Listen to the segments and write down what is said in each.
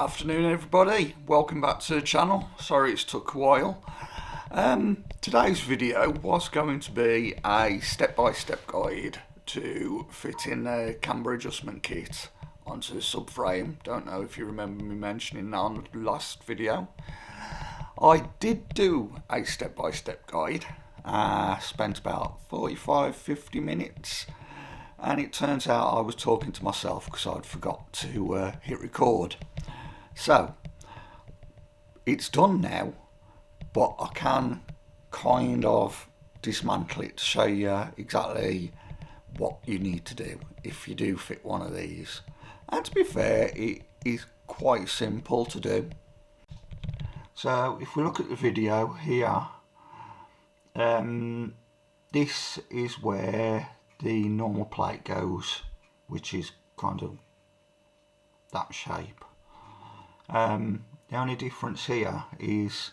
Afternoon everybody, welcome back to the channel. Sorry it's took a while. Today's video was going to be a step-by-step guide to fitting a camber adjustment kit onto the subframe. Don't know if you remember me mentioning that on the last video. I did do a step-by-step guide. Spent about 45-50 minutes, and it turns out I was talking to myself because I'd forgot to hit record. So it's done now, but I can kind of dismantle it to show you exactly what you need to do if you do fit one of these. And to be fair, it is quite simple to do. So if we look at the video here, this is where the normal plate goes, which is kind of that shape. The only difference here is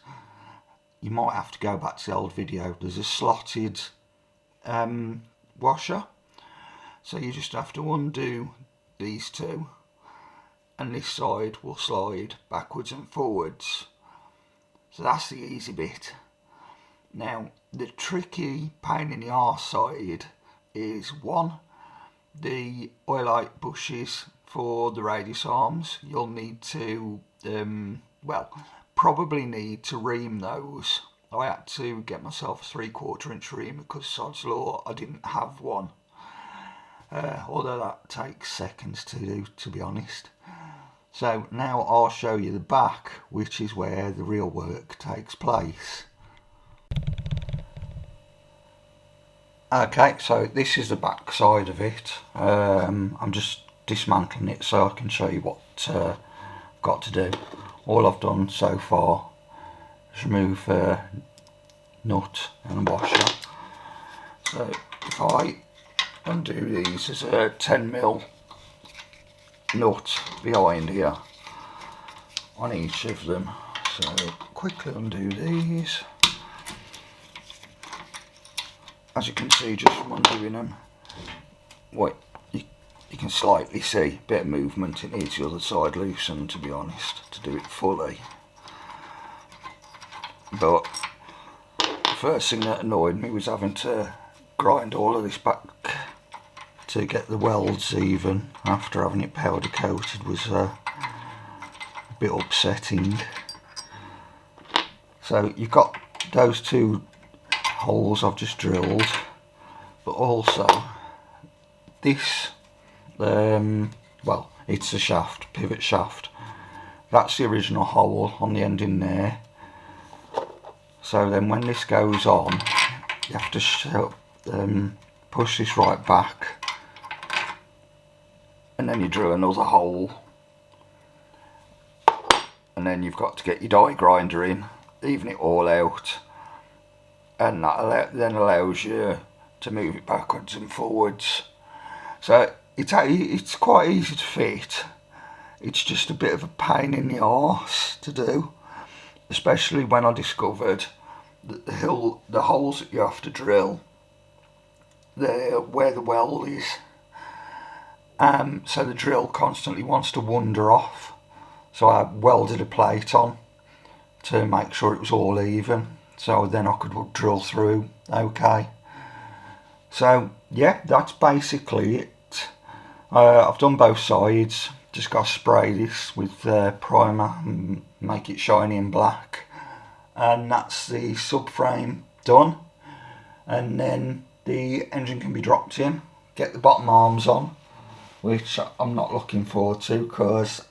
you might have to go back to the old video. There's a slotted washer, so you just have to undo these two, and this side will slide backwards and forwards. So that's the easy bit. Now the tricky pain in the arse side is one, the oil light bushes for the radius arms. You'll need to probably need to ream those. I had to get myself a 3/4 inch ream because sod's law I didn't have one, although that takes seconds to do, to be honest. So now I'll show you the back, which is where the real work takes place. Okay, so this is the back side of it. I'm just dismantling it so I can show you what I've got to do. All I've done so far is remove nut and washer. So if I undo these, there's a 10mm nut behind here on each of them. So quickly undo these. As you can see, just from undoing them, you can slightly see a bit of movement. It needs the other side loosened, to be honest, to do it fully. But the first thing that annoyed me was having to grind all of this back to get the welds even after having it powder coated. Was a bit upsetting. So you've got those two holes I've just drilled, but also this, well, it's the shaft, pivot shaft. That's the original hole on the end in there. So then when this goes on, you have to push this right back, and then you drill another hole, and then you've got to get your die grinder in, even it all out, and that then allows you to move it backwards and forwards. So it's quite easy to fit. It's just a bit of a pain in the arse to do, especially when I discovered that the holes that you have to drill, they're where the weld is. So the drill constantly wants to wander off. So I welded a plate on to make sure it was all even, so then I could drill through okay. So yeah, that's basically it. I've done both sides. Just got to spray this with primer and make it shiny and black, and that's the subframe done. And then the engine can be dropped in, get the bottom arms on, which I'm not looking forward to because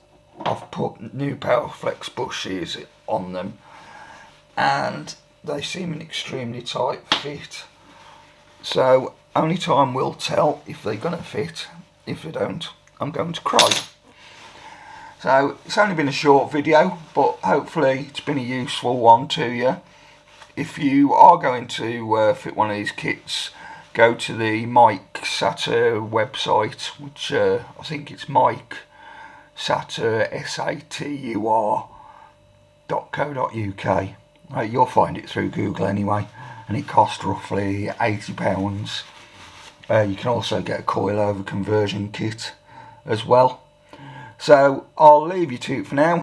I've put new Powerflex bushes on them and they seem an extremely tight fit. So only time will tell if they're going to fit. If they don't, I'm going to cry. So it's only been a short video, but hopefully it's been a useful one to you. If you are going to fit one of these kits, go to the Mike Satter website, which I think it's Mike Satter, satur.co.uk. You'll find it through Google anyway, and it costs roughly £80. You can also get a coilover conversion kit as well. So I'll leave you to it for now.